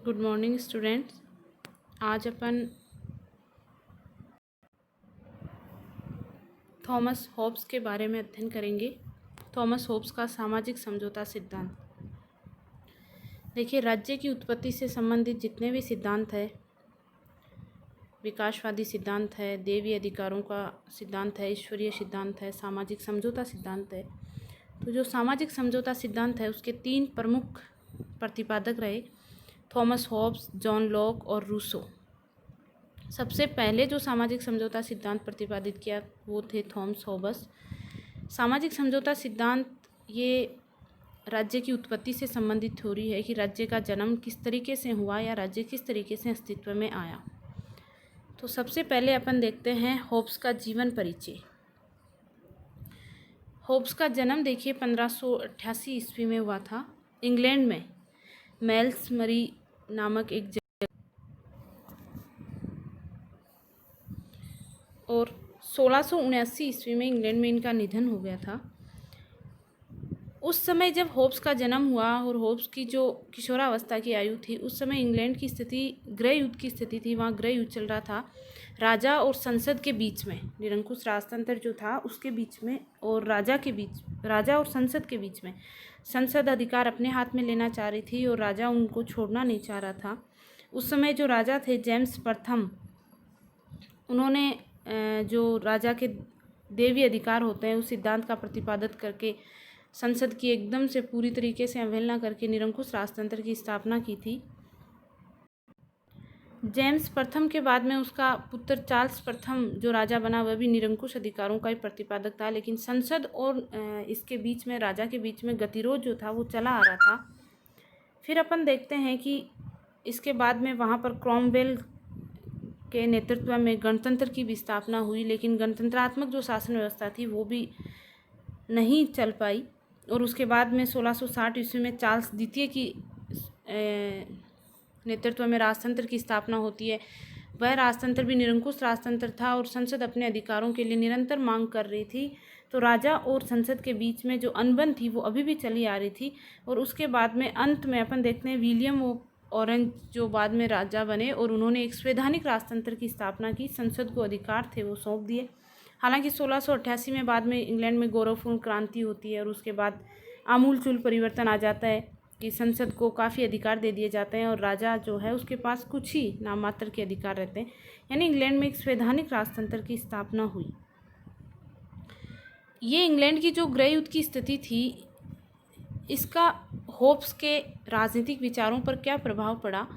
Good morning students. आज अपन Thomas Hobbes के बारे में अध्ययन करेंगे। थॉमस होब्स का सामाजिक समझौता सिद्धांत। देखिए, राज्य की उत्पत्ति से संबंधित जितने भी सिद्धांत है, विकासवादी सिद्धांत है, देवी अधिकारों का सिद्धांत है, ईश्वरीय सिद्धांत है, सामाजिक समझौता सिद्धांत है। तो जो सामाजिक समझौता सिद्धांत है उसके 3 प्रमुख प्रतिपादक रहे, थॉमस होब्स, जॉन लॉक और रूसो। सबसे पहले जो सामाजिक समझौता सिद्धांत प्रतिपादित किया वो थे थॉमस होब्स। सामाजिक समझौता सिद्धांत ये राज्य की उत्पत्ति से संबंधित थ्योरी है कि राज्य का जन्म किस तरीके से हुआ या राज्य किस तरीके से अस्तित्व में आया। तो सबसे पहले अपन देखते हैं होब्स का जीवन परिचय। होब्स का जन्म देखिए 1588 ईस्वी में हुआ था, इंग्लैंड में मेल्समरी नामक एक और 1679 ईस्वी में इंग्लैंड में इनका निधन हो गया था। उस समय जब होब्स का जन्म हुआ और होब्स की जो किशोरावस्था की आयु थी, उस समय इंग्लैंड की स्थिति गृह युद्ध की स्थिति थी। वहाँ गृह युद्ध चल रहा था राजा और संसद के बीच में, निरंकुश राजतंत्र जो था उसके बीच में और राजा और संसद के बीच में। संसद अधिकार अपने हाथ में लेना चाह रही थी और राजा उनको छोड़ना नहीं चाह रहा था। उस समय जो राजा थे जेम्स प्रथम, उन्होंने जो राजा के देवी अधिकार होते हैं उस सिद्धांत का प्रतिपादन करके संसद की एकदम से पूरी तरीके से अवहेलना करके निरंकुश राजतंत्र की स्थापना की थी। जेम्स प्रथम के बाद में उसका पुत्र चार्ल्स प्रथम जो राजा बना वह भी निरंकुश अधिकारों का ही प्रतिपादक था, लेकिन संसद और इसके बीच में राजा के बीच में गतिरोध जो था वो चला आ रहा था। फिर अपन देखते हैं कि इसके बाद में वहाँ पर क्रॉमवेल के नेतृत्व में गणतंत्र की भी स्थापना हुई, लेकिन गणतंत्रात्मक जो शासन व्यवस्था थी वो भी नहीं चल पाई। और उसके बाद में 1660 ईस्वी में चार्ल्स द्वितीय की नेतृत्व में राजतंत्र की स्थापना होती है। वह राजतंत्र भी निरंकुश राजतंत्र था और संसद अपने अधिकारों के लिए निरंतर मांग कर रही थी। तो राजा और संसद के बीच में जो अनबन थी वो अभी भी चली आ रही थी। और उसके बाद में अंत में अपन देखते हैं विलियम ऑरेंज जो बाद में राजा बने और उन्होंने एक संवैधानिक राजतंत्र की स्थापना की। संसद को अधिकार थे वो सौंप दिए। हालांकि 1688 में बाद में इंग्लैंड में गौरवपूर्ण क्रांति होती है और उसके बाद आमूलचूल परिवर्तन आ जाता है कि संसद को काफ़ी अधिकार दे दिए जाते हैं और राजा जो है उसके पास कुछ ही नाम मात्र के अधिकार रहते हैं। यानी इंग्लैंड में एक संवैधानिक राजतंत्र की स्थापना हुई। ये इंग्लैंड की जो गृह युद्ध की स्थिति थी, इसका होब्स के राजनीतिक विचारों पर क्या प्रभाव पड़ा।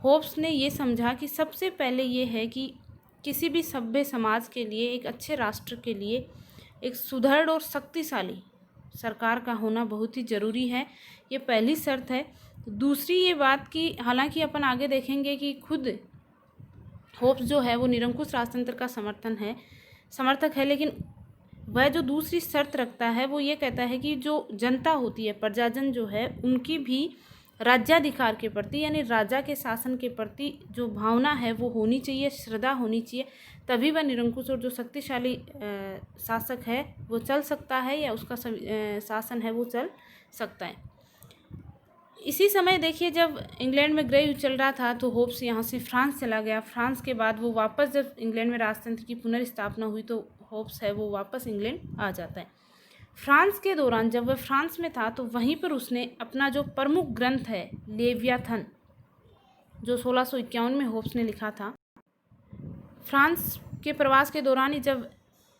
होब्स ने ये समझा कि सबसे पहले ये है कि किसी भी सभ्य समाज के लिए, एक अच्छे राष्ट्र के लिए एक सुदृढ़ और शक्तिशाली सरकार का होना बहुत ही ज़रूरी है। ये पहली शर्त है। दूसरी ये बात कि हालांकि अपन आगे देखेंगे कि खुद होब्स जो है वो निरंकुश राजतंत्र का समर्थक है, लेकिन वह जो दूसरी शर्त रखता है वो ये कहता है कि जो जनता होती है, प्रजाजन जो है, उनकी भी राज्याधिकार के प्रति यानी राजा के शासन के प्रति जो भावना है वो होनी चाहिए, श्रद्धा होनी चाहिए। तभी वह निरंकुश और जो शक्तिशाली शासक है वो चल सकता है या उसका शासन है वो चल सकता है। इसी समय देखिए, जब इंग्लैंड में गृह युद्ध चल रहा था तो होब्स यहाँ से फ्रांस चला गया। फ्रांस के बाद वो वापस, जब इंग्लैंड में राजतंत्र की पुनर्स्थापना हुई तो होब्स है वो वापस इंग्लैंड आ जाता है। फ्रांस के दौरान जब वह फ्रांस में था तो वहीं पर उसने अपना जो प्रमुख ग्रंथ है लेवियाथन, जो 1651 में होब्स ने लिखा था। फ्रांस के प्रवास के दौरान ही जब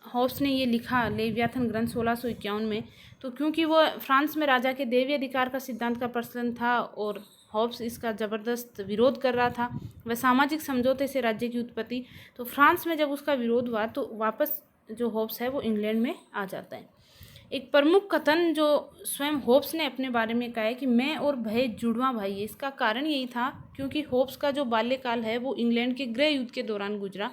होब्स ने ये लिखा लेवियाथन ग्रंथ 1651 में, तो क्योंकि वो फ्रांस में राजा के देवी अधिकार का सिद्धांत का प्रचलन था और होब्स इसका ज़बरदस्त विरोध कर रहा था, वह सामाजिक समझौते से राज्य की उत्पत्ति। तो फ्रांस में जब उसका विरोध हुआ तो वापस जो होब्स है वो इंग्लैंड में आ जाता है। एक प्रमुख कथन जो स्वयं होब्स ने अपने बारे में कहा है कि मैं और भय जुड़वा भाई है। इसका कारण यही था क्योंकि होब्स का जो बाल्यकाल है वो इंग्लैंड के गृह युद्ध के दौरान गुजरा।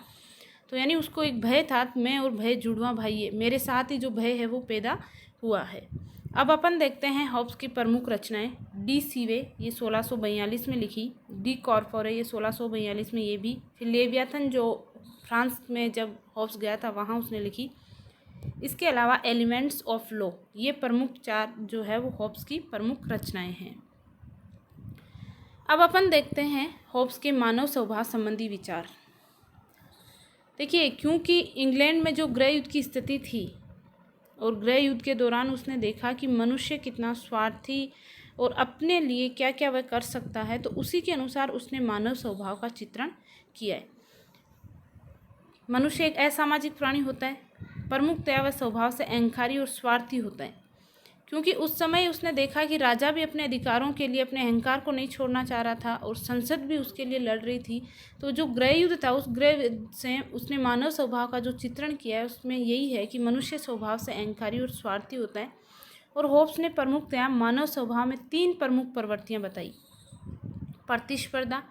तो यानी उसको एक भय था, मैं और भय जुड़वा भाई है, मेरे साथ ही जो भय है वो पैदा हुआ है। अब अपन देखते हैं होब्स की प्रमुख रचनाएं। डी सीवे ये 1642 में लिखी, डी कॉर्पोरे ये 1642 में ये भी, फिर लेवियाथन जो फ्रांस में जब होब्स गया था वहाँ उसने लिखी। इसके अलावा एलिमेंट्स ऑफ लॉ, ये प्रमुख 4 जो है वो होब्स की प्रमुख रचनाएं हैं। अब अपन देखते हैं होब्स के मानव स्वभाव संबंधी विचार। देखिए, क्योंकि इंग्लैंड में जो गृह युद्ध की स्थिति थी और गृह युद्ध के दौरान उसने देखा कि मनुष्य कितना स्वार्थी और अपने लिए क्या क्या वह कर सकता है, तो उसी के अनुसार उसने मानव स्वभाव का चित्रण किया है। मनुष्य एक असामाजिक प्राणी होता है, प्रमुखतया वह स्वभाव से अहंकारी और स्वार्थी होता है, क्योंकि उस समय उसने देखा कि राजा भी अपने अधिकारों के लिए अपने अहंकार को नहीं छोड़ना चाह रहा था और संसद भी उसके लिए लड़ रही थी। तो जो गृह युद्ध था, उस गृह युद्ध से उसने मानव स्वभाव का जो चित्रण किया है उसमें यही है कि मनुष्य स्वभाव से अहंकारी और स्वार्थी होता है। और होब्स ने प्रमुखतया मानव स्वभाव में 3 प्रमुख प्रवृत्तियाँ बताई: प्रतिस्पर्धा,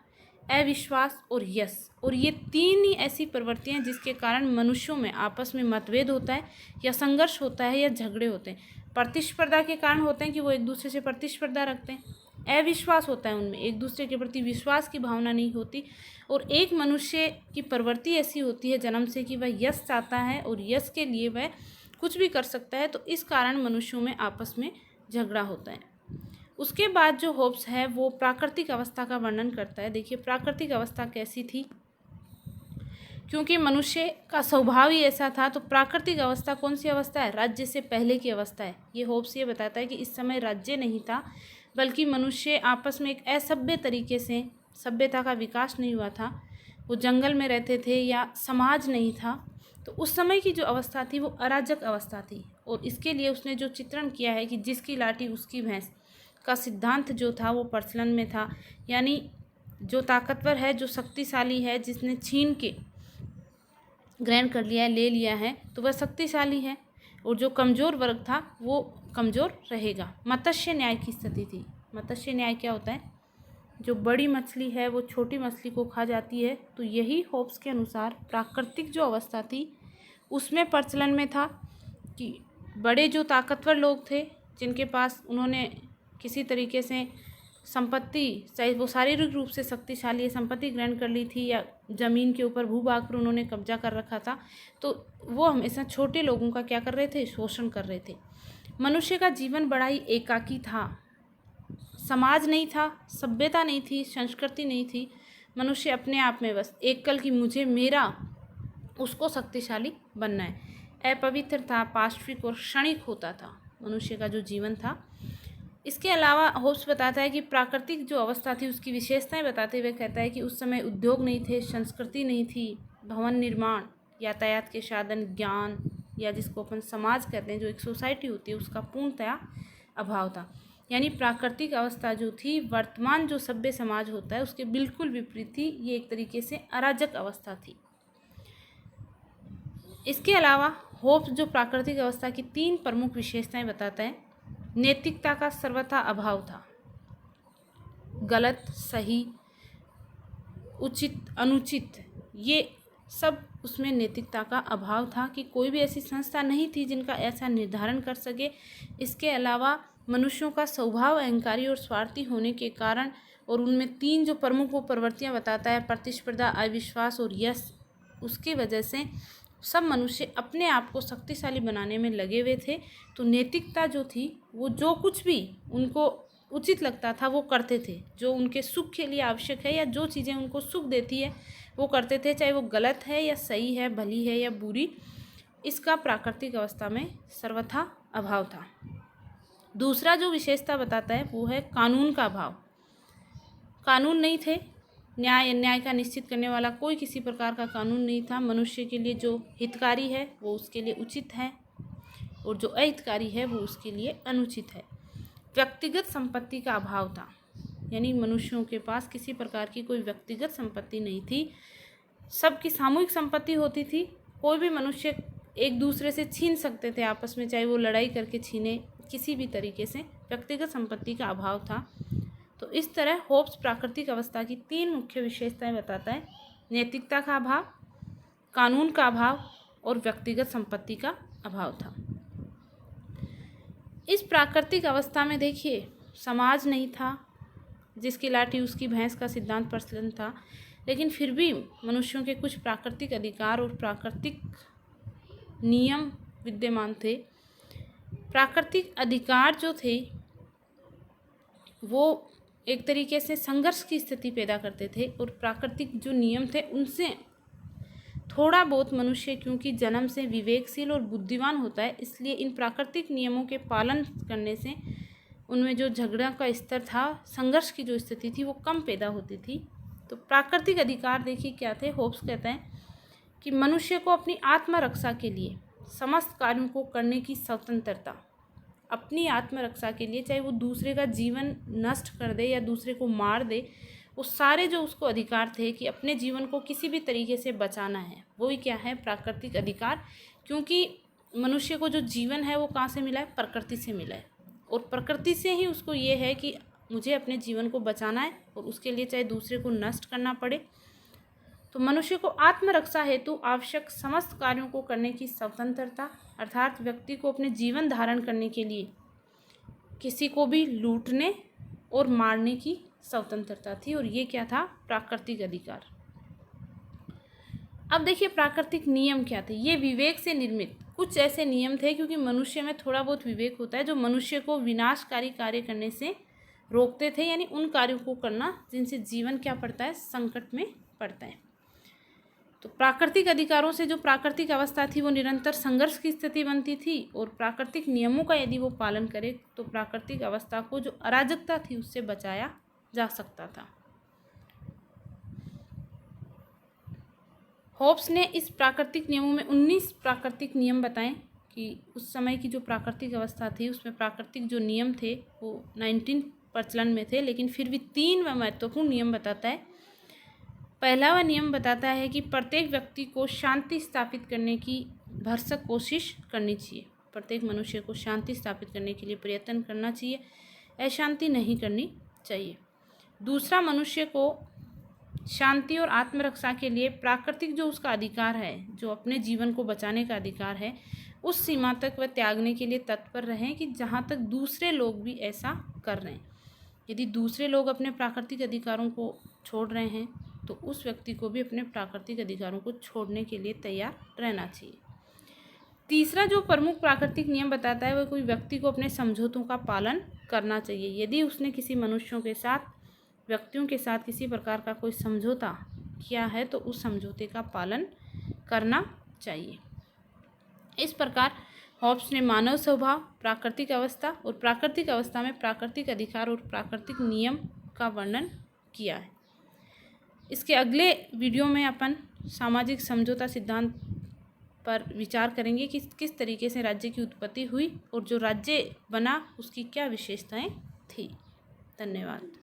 अविश्वास और यश। और ये 3 ही ऐसी प्रवृत्तियाँ जिसके कारण मनुष्यों में आपस में मतभेद होता है या संघर्ष होता है या झगड़े होते हैं। प्रतिस्पर्धा के कारण होते हैं कि वो एक दूसरे से प्रतिस्पर्धा रखते हैं। अविश्वास होता है, उनमें एक दूसरे के प्रति विश्वास की भावना नहीं होती। और एक मनुष्य की प्रवृत्ति ऐसी होती है जन्म से कि वह यश चाहता है और यश के लिए वह कुछ भी कर सकता है, तो इस कारण मनुष्यों में आपस में झगड़ा होता है। उसके बाद जो होब्स है वो प्राकृतिक अवस्था का वर्णन करता है। देखिए, प्राकृतिक अवस्था कैसी थी, क्योंकि मनुष्य का स्वभाव ही ऐसा था, तो प्राकृतिक अवस्था कौन सी अवस्था है? राज्य से पहले की अवस्था है। ये होब्स ये बताता है कि इस समय राज्य नहीं था, बल्कि मनुष्य आपस में एक असभ्य तरीके से, सभ्यता का विकास नहीं हुआ था, वो जंगल में रहते थे या समाज नहीं था। तो उस समय की जो अवस्था थी वो अराजक अवस्था थी। और इसके लिए उसने जो चित्रण किया है कि जिसकी लाठी उसकी भैंस का सिद्धांत जो था वो प्रचलन में था, यानी जो ताकतवर है, जो शक्तिशाली है, जिसने छीन के ग्रहण कर लिया है, ले लिया है, तो वह शक्तिशाली है, और जो कमज़ोर वर्ग था वो कमज़ोर रहेगा। मत्स्य न्याय की स्थिति थी। मत्स्य न्याय क्या होता है? जो बड़ी मछली है वो छोटी मछली को खा जाती है। तो यही होब्स के अनुसार प्राकृतिक जो अवस्था थी उसमें प्रचलन में था कि बड़े जो ताकतवर लोग थे, जिनके पास उन्होंने किसी तरीके से संपत्ति, चाहे वो शारीरिक रूप से शक्तिशाली है, संपत्ति ग्रहण कर ली थी या ज़मीन के ऊपर भूभाग पर उन्होंने कब्जा कर रखा था, तो वो हमेशा छोटे लोगों का क्या कर रहे थे? शोषण कर रहे थे। मनुष्य का जीवन बड़ा ही एकाकी था, समाज नहीं था, सभ्यता नहीं थी, संस्कृति नहीं थी। मनुष्य अपने आप में बस एकल की मुझे, मेरा, उसको शक्तिशाली बनना है। अपवित्र था, पाश्विक और क्षणिक होता था मनुष्य का जो जीवन था। इसके अलावा होब्स बताता है कि प्राकृतिक जो अवस्था थी उसकी विशेषताएं बताते हुए कहता है कि उस समय उद्योग नहीं थे, संस्कृति नहीं थी, भवन निर्माण, यातायात के साधन, ज्ञान या जिसको अपन समाज कहते हैं, जो एक सोसाइटी होती है, उसका पूर्णतया अभाव था। यानी प्राकृतिक अवस्था जो थी वर्तमान जो सभ्य समाज होता है उसके बिल्कुल विपरीत थी। ये एक तरीके से अराजक अवस्था थी। इसके अलावा होब्स जो प्राकृतिक अवस्था की 3 प्रमुख विशेषताएं बताता है। नैतिकता का सर्वथा अभाव था। गलत, सही, उचित, अनुचित, ये सब उसमें नैतिकता का अभाव था कि कोई भी ऐसी संस्था नहीं थी जिनका ऐसा निर्धारण कर सके। इसके अलावा मनुष्यों का स्वभाव अहंकारी और स्वार्थी होने के कारण, और उनमें 3 जो प्रमुख वो प्रवृत्तियाँ बताता है, प्रतिस्पर्धा, अविश्वास और यश, उसकी वजह से सब मनुष्य अपने आप को शक्तिशाली बनाने में लगे हुए थे। तो नैतिकता जो थी वो जो कुछ भी उनको उचित लगता था वो करते थे, जो उनके सुख के लिए आवश्यक है या जो चीज़ें उनको सुख देती है वो करते थे, चाहे वो गलत है या सही है, भली है या बुरी। इसका प्राकृतिक अवस्था में सर्वथा अभाव था। दूसरा जो विशेषता बताता है वो है कानून का अभाव। कानून नहीं थे, न्याय का निश्चित करने वाला कोई किसी प्रकार का कानून नहीं था। मनुष्य के लिए जो हितकारी है वो उसके लिए उचित है और जो अहितकारी है वो उसके लिए अनुचित है। व्यक्तिगत संपत्ति का अभाव था, यानी मनुष्यों के पास किसी प्रकार की कोई व्यक्तिगत संपत्ति नहीं थी, सबकी सामूहिक संपत्ति होती थी। कोई भी मनुष्य एक दूसरे से छीन सकते थे आपस में, चाहे वो लड़ाई करके छीने, किसी भी तरीके से व्यक्तिगत संपत्ति का अभाव था। तो इस तरह होब्स प्राकृतिक अवस्था की 3 मुख्य विशेषताएं बताता है। नैतिकता का अभाव, कानून का अभाव और व्यक्तिगत संपत्ति का अभाव था। इस प्राकृतिक अवस्था में देखिए समाज नहीं था, जिसकी लाठी उसकी भैंस का सिद्धांत प्रचलन था, लेकिन फिर भी मनुष्यों के कुछ प्राकृतिक अधिकार और प्राकृतिक नियम विद्यमान थे। प्राकृतिक अधिकार जो थे वो एक तरीके से संघर्ष की स्थिति पैदा करते थे और प्राकृतिक जो नियम थे उनसे थोड़ा बहुत मनुष्य क्योंकि जन्म से विवेकशील और बुद्धिमान होता है, इसलिए इन प्राकृतिक नियमों के पालन करने से उनमें जो झगड़ा का स्तर था, संघर्ष की जो स्थिति थी, वो कम पैदा होती थी। तो प्राकृतिक अधिकार देखिए क्या थे। होब्स कहते हैं कि मनुष्य को अपनी आत्मरक्षा के लिए समस्त कार्यों को करने की स्वतंत्रता, अपनी आत्मरक्षा के लिए, चाहे वो दूसरे का जीवन नष्ट कर दे या दूसरे को मार दे, वो सारे जो उसको अधिकार थे कि अपने जीवन को किसी भी तरीके से बचाना है, वही क्या है, प्राकृतिक अधिकार। क्योंकि मनुष्य को जो जीवन है वो कहाँ से मिला है, प्रकृति से मिला है, और प्रकृति से ही उसको ये है कि मुझे अपने जीवन को बचाना है और उसके लिए चाहे दूसरे को नष्ट करना पड़े। तो मनुष्य को आत्मरक्षा हेतु आवश्यक समस्त कार्यों को करने की स्वतंत्रता, अर्थात व्यक्ति को अपने जीवन धारण करने के लिए किसी को भी लूटने और मारने की स्वतंत्रता थी, और ये क्या था, प्राकृतिक अधिकार। अब देखिए प्राकृतिक नियम क्या थे। ये विवेक से निर्मित कुछ ऐसे नियम थे, क्योंकि मनुष्य में थोड़ा बहुत विवेक होता है, जो मनुष्य को विनाशकारी कार्य करने से रोकते थे, यानी उन कार्यों को करना जिनसे जीवन क्या पड़ता है, संकट में पड़ता है। तो प्राकृतिक अधिकारों से जो प्राकृतिक अवस्था थी वो निरंतर संघर्ष की स्थिति बनती थी, और प्राकृतिक नियमों का यदि वो पालन करे तो प्राकृतिक अवस्था को जो अराजकता थी उससे बचाया जा सकता था। होब्स ने इस प्राकृतिक नियमों में 19 प्राकृतिक नियम बताएं कि उस समय की जो प्राकृतिक अवस्था थी उसमें प्राकृतिक जो नियम थे वो 19 प्रचलन में थे, लेकिन फिर भी 3 वह महत्वपूर्ण नियम बताता है। पहला वह नियम बताता है कि प्रत्येक व्यक्ति को शांति स्थापित करने की भरसक कोशिश करनी चाहिए। प्रत्येक मनुष्य को शांति स्थापित करने के लिए प्रयत्न करना चाहिए, अशांति नहीं करनी चाहिए। दूसरा, मनुष्य को शांति और आत्मरक्षा के लिए प्राकृतिक जो उसका अधिकार है, जो अपने जीवन को बचाने का अधिकार है, उस सीमा तक वह त्यागने के लिए तत्पर रहें कि जहाँ तक दूसरे लोग भी ऐसा कर रहे हैं। यदि दूसरे लोग अपने प्राकृतिक अधिकारों को छोड़ रहे हैं तो उस व्यक्ति को भी अपने प्राकृतिक अधिकारों को छोड़ने के लिए तैयार रहना चाहिए। तीसरा जो प्रमुख प्राकृतिक नियम बताता है वह कोई व्यक्ति को अपने समझौतों का पालन करना चाहिए। यदि उसने किसी मनुष्यों के साथ, व्यक्तियों के साथ किसी प्रकार का कोई समझौता किया है तो उस समझौते का पालन करना चाहिए। इस प्रकार होब्स ने मानव स्वभाव, प्राकृतिक अवस्था और प्राकृतिक अवस्था में प्राकृतिक अधिकार और प्राकृतिक नियम का वर्णन किया है। इसके अगले वीडियो में अपन सामाजिक समझौता सिद्धांत पर विचार करेंगे कि किस तरीके से राज्य की उत्पत्ति हुई और जो राज्य बना उसकी क्या विशेषताएं थी। धन्यवाद।